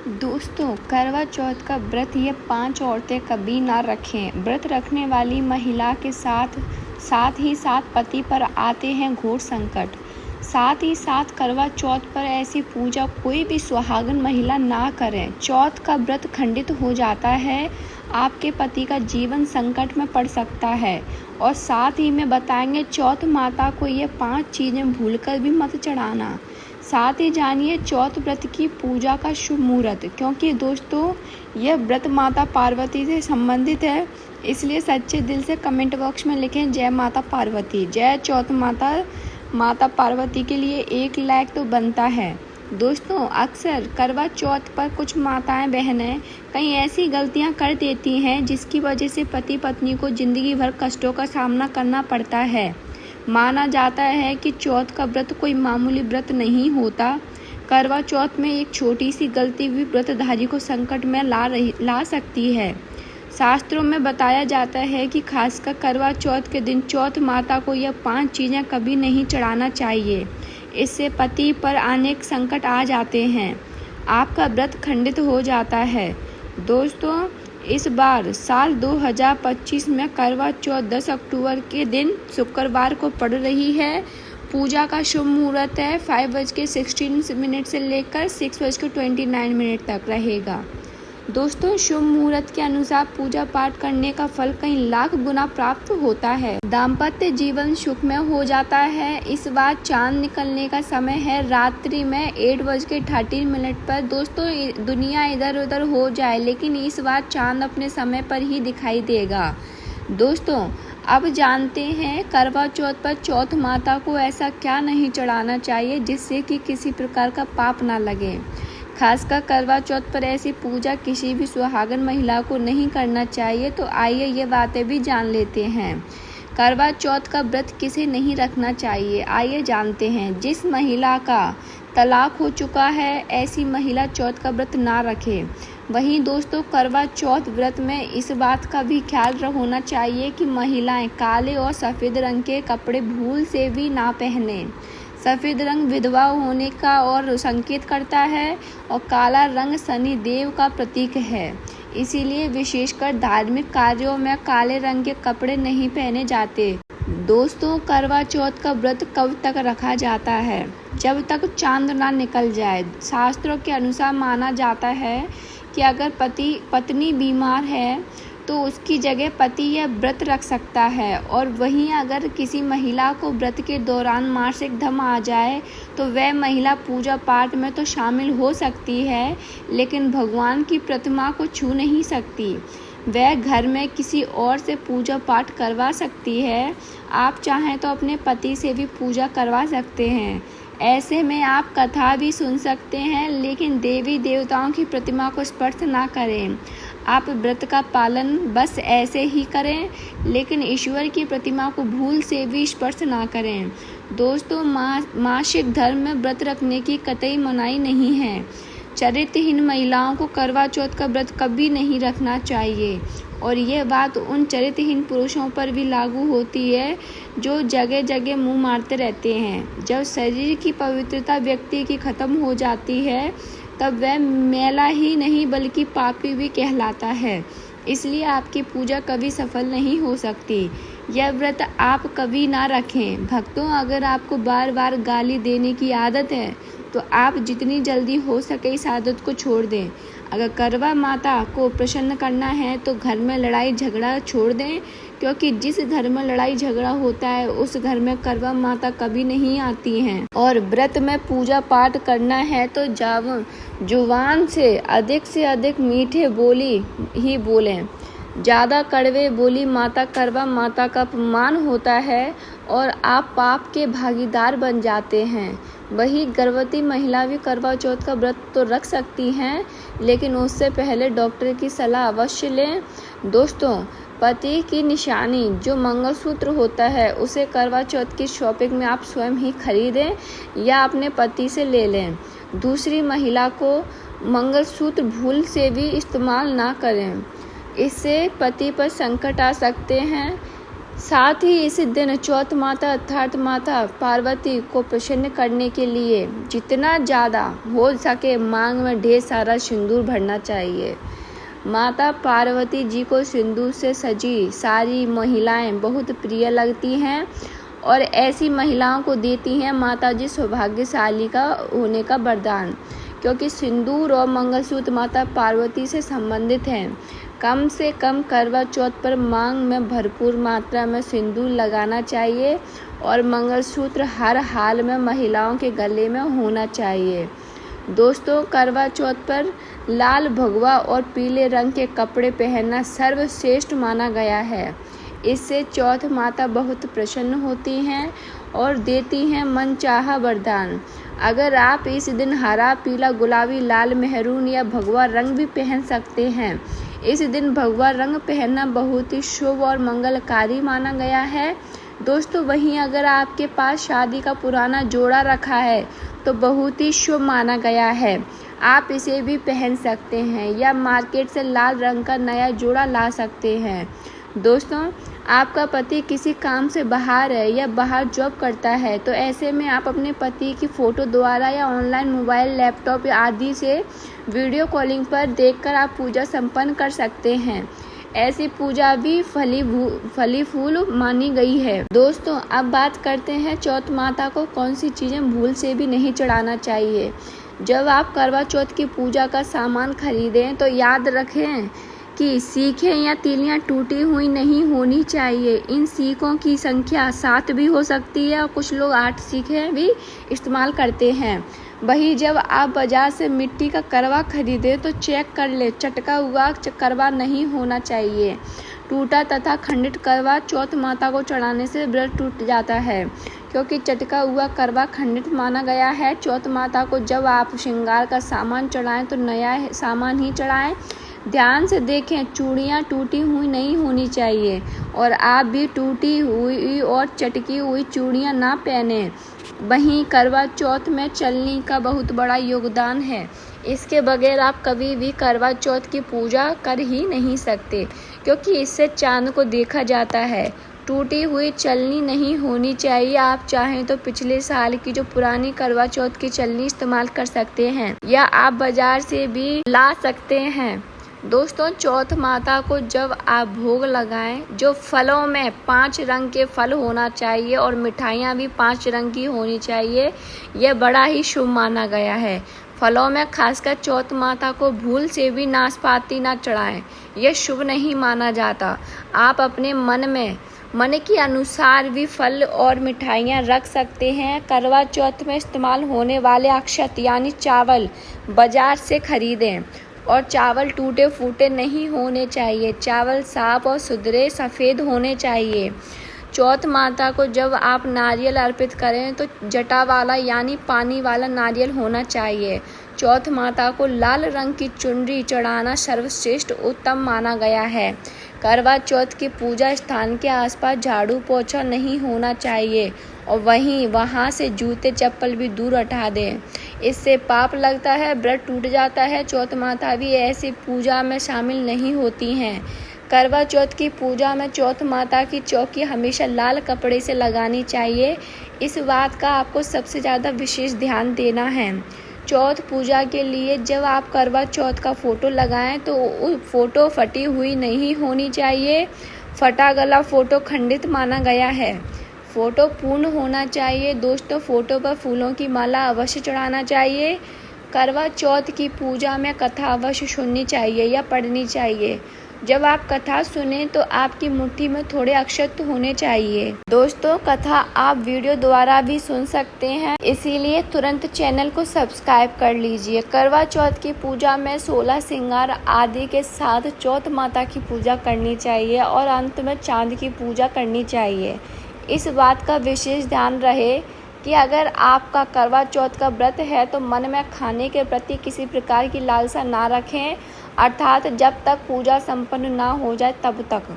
दोस्तों, करवा चौथ का व्रत ये 5 औरतें कभी ना रखें। व्रत रखने वाली महिला के साथ साथ ही साथ पति पर आते हैं घोर संकट। साथ ही साथ करवा चौथ पर ऐसी पूजा कोई भी सुहागन महिला ना करें। चौथ का व्रत खंडित हो जाता है, आपके पति का जीवन संकट में पड़ सकता है। और साथ ही में बताएंगे चौथ माता को ये 5 चीज़ें भूलकर भी मत चढ़ाना। साथ ही जानिए चौथ व्रत की पूजा का शुभ मुहूर्त, क्योंकि दोस्तों यह व्रत माता पार्वती से संबंधित है। इसलिए सच्चे दिल से कमेंट बॉक्स में लिखें जय माता पार्वती, जय चौथ माता पार्वती के लिए 1 लाइक तो बनता है। दोस्तों, अक्सर करवा चौथ पर कुछ माताएं बहनें कई ऐसी गलतियां कर देती हैं जिसकी वजह से पति पत्नी को जिंदगी भर कष्टों का सामना करना पड़ता है। माना जाता है कि चौथ का व्रत कोई मामूली व्रत नहीं होता। करवा चौथ में एक छोटी सी गलती भी व्रतधारी को संकट में ला सकती है। शास्त्रों में बताया जाता है कि खासकर करवा चौथ के दिन चौथ माता को यह 5 चीज़ें कभी नहीं चढ़ाना चाहिए। इससे पति पर अनेक संकट आ जाते हैं, आपका व्रत खंडित हो जाता है। दोस्तों, इस बार साल 2025 में करवा चौथ 10 अक्टूबर के दिन शुक्रवार को पड़ रही है। पूजा का शुभ मुहूर्त है 5:16 से लेकर 6:29 तक रहेगा। दोस्तों, शुभ मुहूर्त के अनुसार पूजा पाठ करने का फल कई लाख गुना प्राप्त होता है। दाम्पत्य जीवन सुखमय हो जाता है। इस बार चांद निकलने का समय है रात्रि में 8:13 पर। दोस्तों, दुनिया इधर उधर हो जाए लेकिन इस बार चांद अपने समय पर ही दिखाई देगा। दोस्तों, अब जानते हैं करवा चौथ पर चौथ माता को ऐसा क्या नहीं चढ़ाना चाहिए जिससे कि किसी प्रकार का पाप ना लगे। खासकर करवा चौथ पर ऐसी पूजा किसी भी सुहागन महिला को नहीं करना चाहिए। तो आइए ये बातें भी जान लेते हैं। करवा चौथ का व्रत किसे नहीं रखना चाहिए, आइए जानते हैं। जिस महिला का तलाक हो चुका है ऐसी महिला चौथ का व्रत ना रखे। वहीं दोस्तों, करवा चौथ व्रत में इस बात का भी ख्याल होना चाहिए कि महिलाएं काले और सफ़ेद रंग के कपड़े भूल से भी ना पहने। सफ़ेद रंग विधवा होने का और संकेत करता है और काला रंग शनि देव का प्रतीक है। इसीलिए विशेषकर धार्मिक कार्यों में काले रंग के कपड़े नहीं पहने जाते। दोस्तों, करवा चौथ का व्रत कब तक रखा जाता है? जब तक चांद ना निकल जाए। शास्त्रों के अनुसार माना जाता है कि अगर पत्नी बीमार है तो उसकी जगह पति यह व्रत रख सकता है। और वहीं अगर किसी महिला को व्रत के दौरान मासिक धर्म आ जाए तो वह महिला पूजा पाठ में तो शामिल हो सकती है, लेकिन भगवान की प्रतिमा को छू नहीं सकती। वह घर में किसी और से पूजा पाठ करवा सकती है। आप चाहें तो अपने पति से भी पूजा करवा सकते हैं। ऐसे में आप कथा भी सुन सकते हैं, लेकिन देवी देवताओं की प्रतिमा को स्पर्श ना करें। आप व्रत का पालन बस ऐसे ही करें, लेकिन ईश्वर की प्रतिमा को भूल से भी स्पर्श ना करें। दोस्तों, मासिक धर्म में व्रत रखने की कतई मनाही नहीं है। चरित्रहीन महिलाओं को करवा चौथ का व्रत कभी नहीं रखना चाहिए। और यह बात उन चरित्रहीन पुरुषों पर भी लागू होती है जो जगह जगह मुंह मारते रहते हैं। जब शरीर की पवित्रता व्यक्ति की खत्म हो जाती है तब वह मैला ही नहीं बल्कि पापी भी कहलाता है। इसलिए आपकी पूजा कभी सफल नहीं हो सकती। यह व्रत आप कभी ना रखें। भक्तों, अगर आपको बार बार गाली देने की आदत है तो आप जितनी जल्दी हो सके इस आदत को छोड़ दें। अगर करवा माता को प्रसन्न करना है तो घर में लड़ाई झगड़ा छोड़ दें, क्योंकि जिस घर में लड़ाई झगड़ा होता है उस घर में करवा माता कभी नहीं आती हैं। और व्रत में पूजा पाठ करना है तो जुबान से अधिक मीठे बोली ही बोलें। ज़्यादा कड़वे बोली माता करवा माता का अपमान होता है और आप पाप के भागीदार बन जाते हैं। वही गर्भवती महिला भी करवा चौथ का व्रत तो रख सकती हैं, लेकिन उससे पहले डॉक्टर की सलाह अवश्य लें। दोस्तों, पति की निशानी जो मंगलसूत्र होता है उसे करवा चौथ की शॉपिंग में आप स्वयं ही खरीदें या अपने पति से ले लें। दूसरी महिला को मंगलसूत्र भूल से भी इस्तेमाल ना करें, इससे पति पर संकट आ सकते हैं। साथ ही इस दिन चौथ माता अर्थात माता पार्वती को प्रसन्न करने के लिए जितना ज़्यादा हो सके मांग में ढेर सारा सिंदूर भरना चाहिए। माता पार्वती जी को सिंदूर से सजी सारी महिलाएं बहुत प्रिय लगती हैं और ऐसी महिलाओं को देती हैं माता जी सौभाग्यशाली का होने का वरदान, क्योंकि सिंदूर और मंगलसूत्र माता पार्वती से संबंधित हैं। कम से कम करवा चौथ पर मांग में भरपूर मात्रा में सिंदूर लगाना चाहिए और मंगलसूत्र हर हाल में महिलाओं के गले में होना चाहिए। दोस्तों, करवा चौथ पर लाल भगवा और पीले रंग के कपड़े पहनना सर्वश्रेष्ठ माना गया है। इससे चौथ माता बहुत प्रसन्न होती हैं और देती हैं मनचाहा वरदान। अगर आप इस दिन हरा, पीला, गुलाबी, लाल, मेहरून या भगवा रंग भी पहन सकते हैं। इस दिन भगवा रंग पहनना बहुत ही शुभ और मंगलकारी माना गया है। दोस्तों, वहीं अगर आपके पास शादी का पुराना जोड़ा रखा है तो बहुत ही शुभ माना गया है। आप इसे भी पहन सकते हैं या मार्केट से लाल रंग का नया जोड़ा ला सकते हैं। दोस्तों, आपका पति किसी काम से बाहर है या बाहर जॉब करता है तो ऐसे में आप अपने पति की फ़ोटो द्वारा या ऑनलाइन मोबाइल, लैपटॉप आदि से वीडियो कॉलिंग पर देखकर आप पूजा संपन्न कर सकते हैं। ऐसी पूजा भी फली फूल मानी गई है। दोस्तों, अब बात करते हैं चौथ माता को कौन सी चीज़ें भूल से भी नहीं चढ़ाना चाहिए। जब आप करवा चौथ की पूजा का सामान खरीदें तो याद रखें कि सीखें या तीलियां टूटी हुई नहीं होनी चाहिए। इन सीखों की संख्या 7 भी हो सकती है और कुछ लोग 8 सीखें भी इस्तेमाल करते हैं। वही जब आप बाजार से मिट्टी का करवा खरीदें तो चेक कर ले, चटका हुआ करवा नहीं होना चाहिए। टूटा तथा खंडित करवा चौथ माता को चढ़ाने से व्रत टूट जाता है, क्योंकि चटका हुआ करवा खंडित माना गया है। चौथ माता को जब आप श्रृंगार का सामान चढ़ाएं तो नया सामान ही चढ़ाएं। ध्यान से देखें, चूड़ियाँ टूटी हुई नहीं होनी चाहिए और आप भी टूटी हुई और चटकी हुई चूड़ियाँ ना पहने। वहीं करवा चौथ में चलनी का बहुत बड़ा योगदान है। इसके बगैर आप कभी भी करवा चौथ की पूजा कर ही नहीं सकते, क्योंकि इससे चांद को देखा जाता है। टूटी हुई चलनी नहीं होनी चाहिए। आप चाहें तो पिछले साल की जो पुरानी करवा चौथ की चलनी इस्तेमाल कर सकते हैं या आप बाजार से भी ला सकते हैं। दोस्तों, चौथ माता को जब आप भोग लगाएं, जो फलों में 5 रंग के फल होना चाहिए और मिठाइयाँ भी 5 रंग की होनी चाहिए, यह बड़ा ही शुभ माना गया है। फलों में खासकर चौथ माता को भूल से भी नाशपाती ना चढ़ाएं, यह शुभ नहीं माना जाता। आप अपने मन के अनुसार भी फल और मिठाइयाँ रख सकते हैं। करवा चौथ में इस्तेमाल होने वाले अक्षत यानी चावल बाजार से खरीदें और चावल टूटे फूटे नहीं होने चाहिए। चावल साफ और सुथरे सफ़ेद होने चाहिए। चौथ माता को जब आप नारियल अर्पित करें तो जटा वाला यानी पानी वाला नारियल होना चाहिए। चौथ माता को लाल रंग की चुनरी चढ़ाना सर्वश्रेष्ठ उत्तम माना गया है। करवा चौथ की पूजा स्थान के आसपास झाड़ू पोछा नहीं होना चाहिए और वहाँ से जूते चप्पल भी दूर हटा दें, इससे पाप लगता है, व्रत टूट जाता है। चौथ माता भी ऐसी पूजा में शामिल नहीं होती हैं। करवा चौथ की पूजा में चौथ माता की चौकी हमेशा लाल कपड़े से लगानी चाहिए। इस बात का आपको सबसे ज़्यादा विशेष ध्यान देना है। चौथ पूजा के लिए जब आप करवा चौथ का फ़ोटो लगाएं तो फ़ोटो फटी हुई नहीं होनी चाहिए। फटा गला फ़ोटो खंडित माना गया है। फ़ोटो पूर्ण होना चाहिए। दोस्तों, फ़ोटो पर फूलों की माला अवश्य चढ़ाना चाहिए। करवा चौथ की पूजा में कथा अवश्य सुननी चाहिए या पढ़नी चाहिए। जब आप कथा सुने तो आपकी मुट्ठी में थोड़े अक्षत होने चाहिए। दोस्तों, कथा आप वीडियो द्वारा भी सुन सकते हैं, इसीलिए तुरंत चैनल को सब्सक्राइब कर लीजिए। करवा चौथ की पूजा में 16 श्रृंगार आदि के साथ चौथ माता की पूजा करनी चाहिए और अंत में चांद की पूजा करनी चाहिए। इस बात का विशेष ध्यान रहे कि अगर आपका करवा चौथ का व्रत है तो मन में खाने के प्रति किसी प्रकार की लालसा ना रखें, अर्थात जब तक पूजा संपन्न ना हो जाए तब तक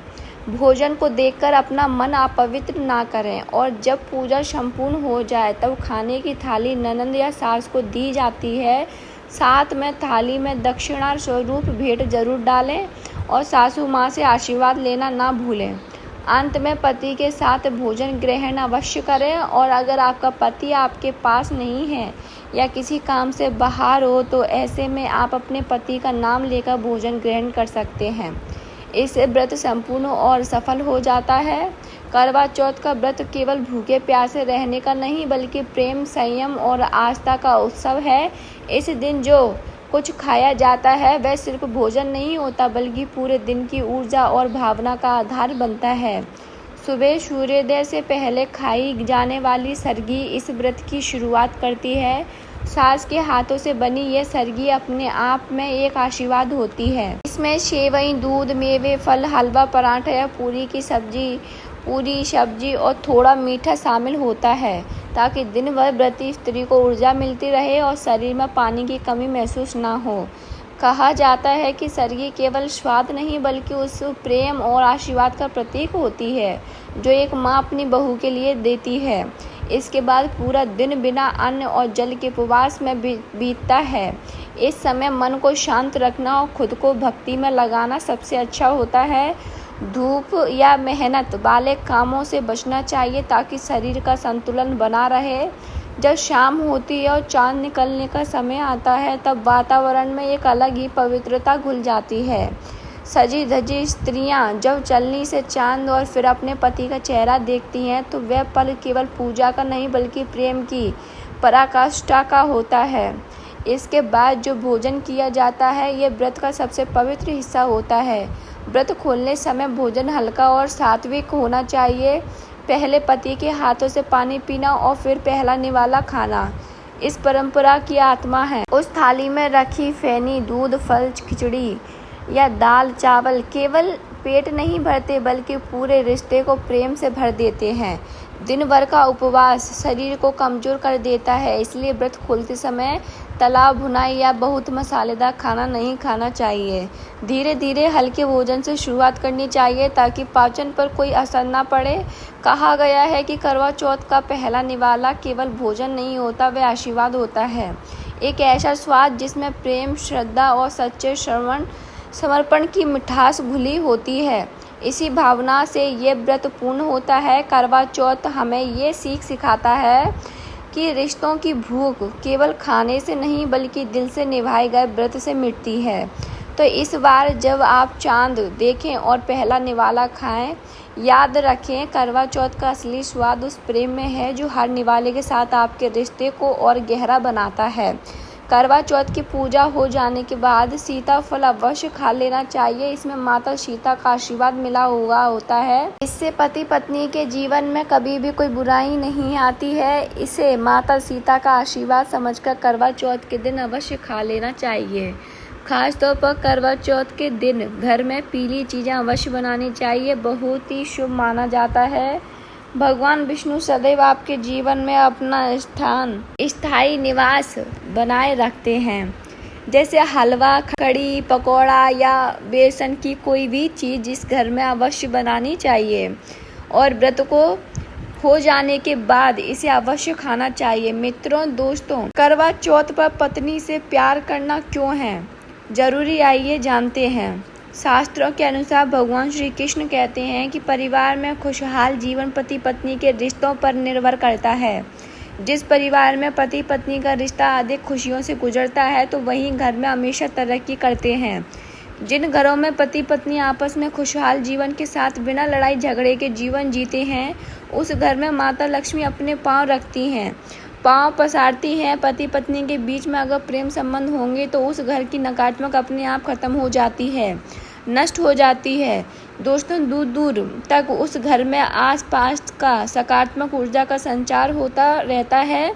भोजन को देखकर अपना मन अपवित्र ना करें और जब पूजा संपूर्ण हो जाए तब खाने की थाली ननद या सास को दी जाती है। साथ में थाली में दक्षिणा स्वरूप भेंट जरूर डालें और सासू माँ से आशीर्वाद लेना ना भूलें। अंत में पति के साथ भोजन ग्रहण अवश्य करें, और अगर आपका पति आपके पास नहीं है या किसी काम से बाहर हो तो ऐसे में आप अपने पति का नाम लेकर भोजन ग्रहण कर सकते हैं। इससे व्रत संपूर्ण और सफल हो जाता है। करवा चौथ का व्रत केवल भूखे प्यासे रहने का नहीं बल्कि प्रेम, संयम और आस्था का उत्सव है। इस दिन जो कुछ खाया जाता है वह सिर्फ भोजन नहीं होता बल्कि पूरे दिन की ऊर्जा और भावना का आधार बनता है। सुबह सूर्योदय से पहले खाई जाने वाली सरगी इस व्रत की शुरुआत करती है। सास के हाथों से बनी यह सरगी अपने आप में एक आशीर्वाद होती है। इसमें सेवई, दूध, मेवे, फल, हलवा, पराठा या पूरी सब्जी और थोड़ा मीठा शामिल होता है ताकि दिन भर व्रती स्त्री को ऊर्जा मिलती रहे और शरीर में पानी की कमी महसूस ना हो। कहा जाता है कि सरगी केवल स्वाद नहीं बल्कि उस प्रेम और आशीर्वाद का प्रतीक होती है जो एक माँ अपनी बहू के लिए देती है। इसके बाद पूरा दिन बिना अन्न और जल के उपवास में बीतता है। इस समय मन को शांत रखना और खुद को भक्ति में लगाना सबसे अच्छा होता है। धूप या मेहनत वाले कामों से बचना चाहिए ताकि शरीर का संतुलन बना रहे। जब शाम होती है और चांद निकलने का समय आता है तब वातावरण में एक अलग ही पवित्रता घुल जाती है। सजी धजी स्त्रियां जब चलनी से चांद और फिर अपने पति का चेहरा देखती हैं तो वह पल केवल पूजा का नहीं बल्कि प्रेम की पराकाष्ठा का होता है। इसके बाद जो भोजन किया जाता है ये व्रत का सबसे पवित्र हिस्सा होता है। व्रत खोलने समय भोजन हल्का और सात्विक होना चाहिए। पहले पति के हाथों से पानी पीना और फिर पहला निवाला खाना इस परंपरा की आत्मा है। उस थाली में रखी फेनी, दूध, फल, खिचड़ी या दाल चावल केवल पेट नहीं भरते बल्कि पूरे रिश्ते को प्रेम से भर देते हैं। दिन भर का उपवास शरीर को कमजोर कर देता है, इसलिए व्रत खोलते समय तला भुना या बहुत मसालेदार खाना नहीं खाना चाहिए। धीरे धीरे हल्के भोजन से शुरुआत करनी चाहिए ताकि पाचन पर कोई असर न पड़े। कहा गया है कि करवा चौथ का पहला निवाला केवल भोजन नहीं होता, वह आशीर्वाद होता है। एक ऐसा स्वाद जिसमें प्रेम, श्रद्धा और सच्चे समर्पण की मिठास घुली होती है। इसी भावना से ये व्रत पूर्ण होता है। करवा चौथ हमें ये सिखाता है कि रिश्तों की भूख केवल खाने से नहीं बल्कि दिल से निभाए गए व्रत से मिटती है। तो इस बार जब आप चांद देखें और पहला निवाला खाएं, याद रखें करवा चौथ का असली स्वाद उस प्रेम में है जो हर निवाले के साथ आपके रिश्ते को और गहरा बनाता है। करवा चौथ की पूजा हो जाने के बाद सीताफल अवश्य खा लेना चाहिए। इसमें माता सीता का आशीर्वाद मिला हुआ होता है। इससे पति पत्नी के जीवन में कभी भी कोई बुराई नहीं आती है। इसे माता सीता का आशीर्वाद समझकर करवा चौथ के दिन अवश्य खा लेना चाहिए। खास तौर पर करवा चौथ के दिन घर में पीली चीज़ें अवश्य बनानी चाहिए, बहुत ही शुभ माना जाता है। भगवान विष्णु सदैव आपके जीवन में अपना स्थायी निवास बनाए रखते हैं। जैसे हलवा, कड़ी, पकौड़ा या बेसन की कोई भी चीज़ जिस घर में अवश्य बनानी चाहिए और व्रत को हो जाने के बाद इसे अवश्य खाना चाहिए। मित्रों, दोस्तों, करवा चौथ पर पत्नी से प्यार करना क्यों है जरूरी, आइए जानते हैं। शास्त्रों के अनुसार भगवान श्री कृष्ण कहते हैं कि परिवार में खुशहाल जीवन पति पत्नी के रिश्तों पर निर्भर करता है। जिस परिवार में पति पत्नी का रिश्ता अधिक खुशियों से गुजरता है तो वहीं घर में हमेशा तरक्की करते हैं। जिन घरों में पति पत्नी आपस में खुशहाल जीवन के साथ बिना लड़ाई झगड़े के जीवन जीते हैं उस घर में माता लक्ष्मी अपने पांव रखती हैं, पांव पसारती हैं। पति पत्नी के बीच में अगर प्रेम संबंध होंगे तो उस घर की नकारात्मक अपने आप खत्म हो जाती है, नष्ट हो जाती है। दोस्तों, दूर दूर तक उस घर में आसपास का सकारात्मक ऊर्जा का संचार होता रहता है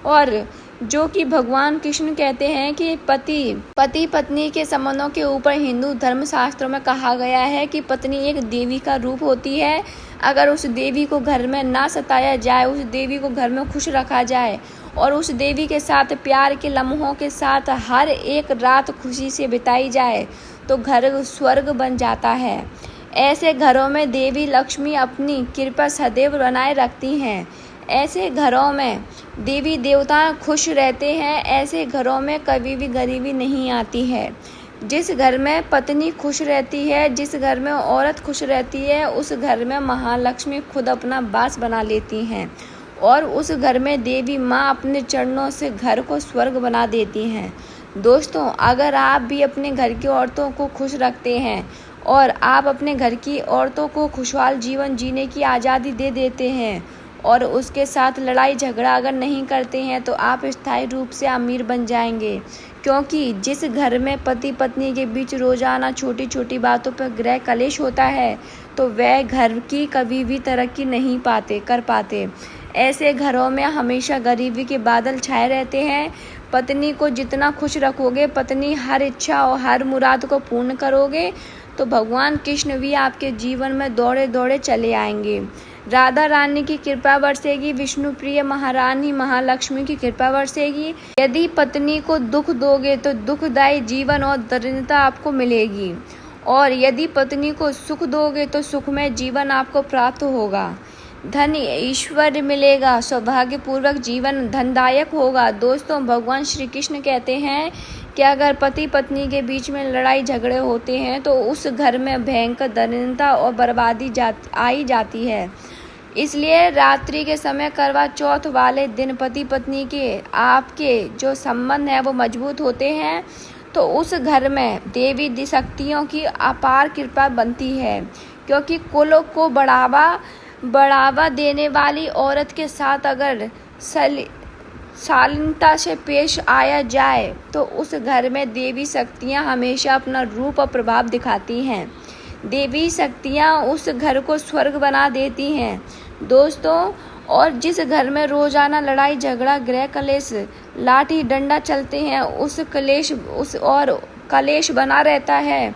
और जो कि भगवान कृष्ण कहते हैं कि पति पत्नी के संबंधों के ऊपर हिंदू धर्म शास्त्रों में कहा गया है कि पत्नी एक देवी का रूप होती है। अगर उस देवी को घर में ना सताया जाए, उस देवी को घर में खुश रखा जाए और उस देवी के साथ प्यार के लम्हों के साथ हर एक रात खुशी से बिताई जाए तो घर स्वर्ग बन जाता है। ऐसे घरों में देवी लक्ष्मी अपनी कृपा सदैव बनाए रखती हैं। ऐसे घरों में देवी देवता खुश रहते हैं। ऐसे घरों में कभी भी गरीबी नहीं आती है। जिस घर में पत्नी खुश रहती है, जिस घर में औरत खुश रहती है, उस घर में महालक्ष्मी खुद अपना वास बना लेती हैं और उस घर में देवी माँ अपने चरणों से घर को स्वर्ग बना देती हैं। दोस्तों, अगर आप भी अपने घर की औरतों को खुश रखते हैं और आप अपने घर की औरतों को खुशहाल जीवन जीने की आज़ादी दे देते हैं और उसके साथ लड़ाई झगड़ा अगर नहीं करते हैं तो आप स्थायी रूप से अमीर बन जाएंगे, क्योंकि जिस घर में पति पत्नी के बीच रोजाना छोटी छोटी बातों पर गृह कलेश होता है तो वह घर की कभी भी तरक्की नहीं कर पाते। ऐसे घरों में हमेशा गरीबी के बादल छाए रहते हैं। पत्नी को जितना खुश रखोगे, पत्नी हर इच्छा और हर मुराद को पूर्ण करोगे तो भगवान कृष्ण भी आपके जीवन में दौड़े दौड़े चले आएंगे। राधा रानी की कृपा बरसेगी, विष्णु प्रिय महारानी महालक्ष्मी की कृपा बरसेगी। यदि पत्नी को दुख दोगे तो दुखदायी जीवन और दरिद्रता आपको मिलेगी और यदि पत्नी को सुख दोगे तो सुखमय जीवन आपको प्राप्त होगा। धन ईश्वर मिलेगा, सौभाग्यपूर्वक जीवन धनदायक होगा। दोस्तों, भगवान श्री कृष्ण कहते हैं कि अगर पति पत्नी के बीच में लड़ाई झगड़े होते हैं तो उस घर में भयंकर दरिद्रता और बर्बादी आई जाती है। इसलिए रात्रि के समय करवा चौथ वाले दिन पति पत्नी के आपके जो संबंध है वो मजबूत होते हैं तो उस घर में देवी शक्तियों की अपार कृपा बनती है, क्योंकि कुलों को बढ़ावा देने वाली औरत के साथ अगर शालीनता से पेश आया जाए तो उस घर में देवी शक्तियाँ हमेशा अपना रूप और प्रभाव दिखाती हैं। देवी शक्तियाँ उस घर को स्वर्ग बना देती हैं। दोस्तों, और जिस घर में रोजाना लड़ाई झगड़ा गृह कलेश लाठी डंडा चलते हैं कलेश बना रहता है,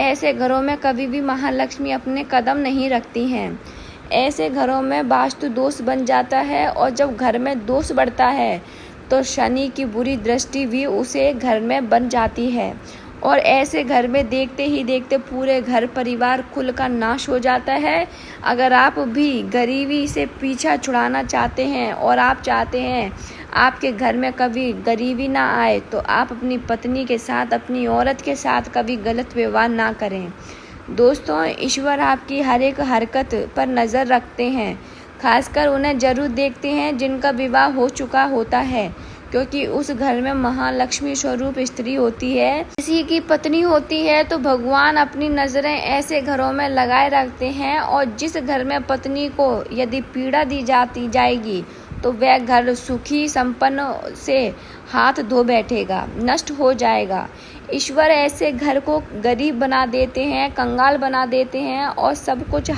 ऐसे घरों में कभी भी महालक्ष्मी अपने कदम नहीं रखती हैं। ऐसे घरों में वास्तु दोष बन जाता है और जब घर में दोष बढ़ता है तो शनि की बुरी दृष्टि भी उसे घर में बन जाती है और ऐसे घर में देखते ही देखते पूरे घर परिवार कुल का नाश हो जाता है। अगर आप भी गरीबी से पीछा छुड़ाना चाहते हैं और आप चाहते हैं आपके घर में कभी गरीबी ना आए तो आप अपनी पत्नी के साथ, अपनी औरत के साथ कभी गलत व्यवहार ना करें। दोस्तों, ईश्वर आपकी हर एक हरकत पर नज़र रखते हैं, खासकर उन्हें जरूर देखते हैं जिनका विवाह हो चुका होता है, क्योंकि उस घर में महालक्ष्मी स्वरूप स्त्री होती है, किसी की पत्नी होती है। तो भगवान अपनी नज़रें ऐसे घरों में लगाए रखते हैं और जिस घर में पत्नी को यदि पीड़ा दी जाएगी तो वह घर सुखी संपन्न से हाथ धो बैठेगा, नष्ट हो जाएगा। ईश्वर ऐसे घर को गरीब बना देते हैं, कंगाल बना देते हैं और सब कुछ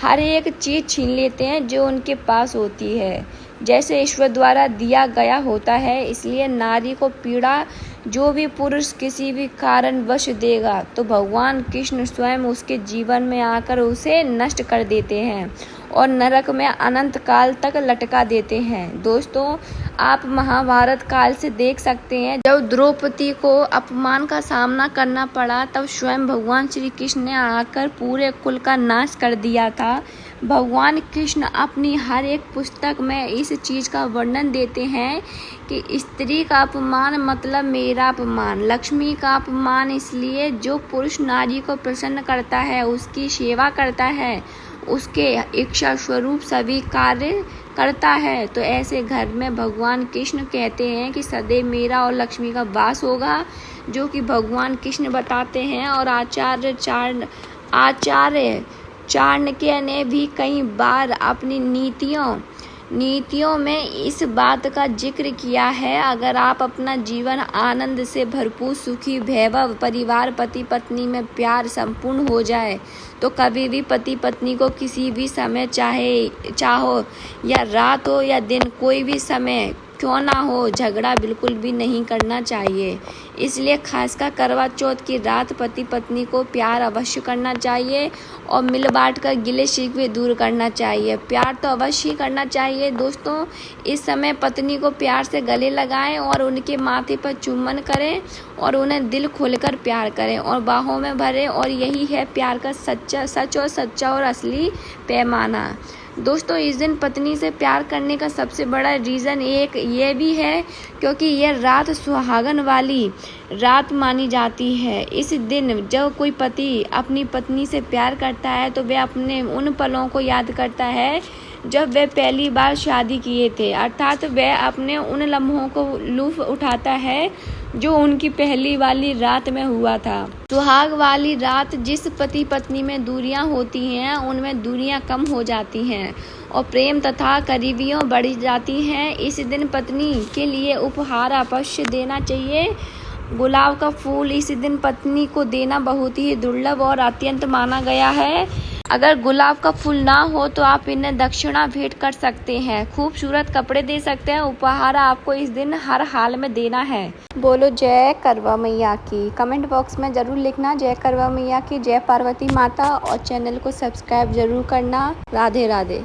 हर एक चीज़ छीन लेते हैं जो उनके पास होती है, जैसे ईश्वर द्वारा दिया गया होता है। इसलिए नारी को पीड़ा जो भी पुरुष किसी भी कारणवश देगा तो भगवान कृष्ण स्वयं उसके जीवन में आकर उसे नष्ट कर देते हैं और नरक में अनंत काल तक लटका देते हैं। दोस्तों, आप महाभारत काल से देख सकते हैं, जब द्रौपदी को अपमान का सामना करना पड़ा तब स्वयं भगवान श्री कृष्ण ने आकर पूरे कुल का नाश कर दिया था। भगवान कृष्ण अपनी हर एक पुस्तक में इस चीज़ का वर्णन देते हैं कि स्त्री का अपमान मतलब मेरा अपमान, लक्ष्मी का अपमान इसलिए जो पुरुष नारी को प्रसन्न करता है, उसकी सेवा करता है, उसके इच्छा स्वरूप सभी कार्य करता है। तो ऐसे घर में भगवान कृष्ण कहते हैं कि सदैव मेरा और लक्ष्मी का वास होगा, जो कि भगवान कृष्ण बताते हैं। और आचार्य चाणक्य ने भी कई बार अपनी नीतियों में इस बात का जिक्र किया है। अगर आप अपना जीवन आनंद से भरपूर, सुखी, वैभव परिवार, पति पत्नी में प्यार संपूर्ण हो जाए तो कभी भी पति पत्नी को किसी भी समय चाहो या रात हो या दिन, कोई भी समय क्यों ना हो, झगड़ा बिल्कुल भी नहीं करना चाहिए। इसलिए खासकर करवा चौथ की रात पति पत्नी को प्यार अवश्य करना चाहिए और मिल बांट कर गिले शिकवे दूर करना चाहिए। प्यार तो अवश्य ही करना चाहिए। दोस्तों, इस समय पत्नी को प्यार से गले लगाएं और उनके माथे पर चुम्बन करें और उन्हें दिल खोलकर प्यार करें और बाहों में भरें, और यही है प्यार का सच और सच्चा और असली पैमाना। दोस्तों इस दिन पत्नी से प्यार करने का सबसे बड़ा रीज़न एक ये भी है क्योंकि यह रात सुहागन वाली रात मानी जाती है। इस दिन जब कोई पति अपनी पत्नी से प्यार करता है तो वह अपने उन पलों को याद करता है जब वह पहली बार शादी किए थे, अर्थात वह अपने उन लम्हों को लुत्फ़ उठाता है जो उनकी पहली वाली रात में हुआ था। सुहाग वाली रात जिस पति पत्नी में दूरियां होती हैं उनमें दूरियां कम हो जाती हैं और प्रेम तथा करीबियों बढ़ जाती हैं। इस दिन पत्नी के लिए उपहार अवश्य देना चाहिए। गुलाब का फूल इस दिन पत्नी को देना बहुत ही दुर्लभ और अत्यंत माना गया है। अगर गुलाब का फूल ना हो तो आप इन्हें दक्षिणा भेंट कर सकते हैं, खूबसूरत कपड़े दे सकते हैं। उपहार आपको इस दिन हर हाल में देना है। बोलो जय करवा मैया की। कमेंट बॉक्स में ज़रूर लिखना जय करवा मैया की, जय पार्वती माता, और चैनल को सब्सक्राइब ज़रूर करना। राधे राधे।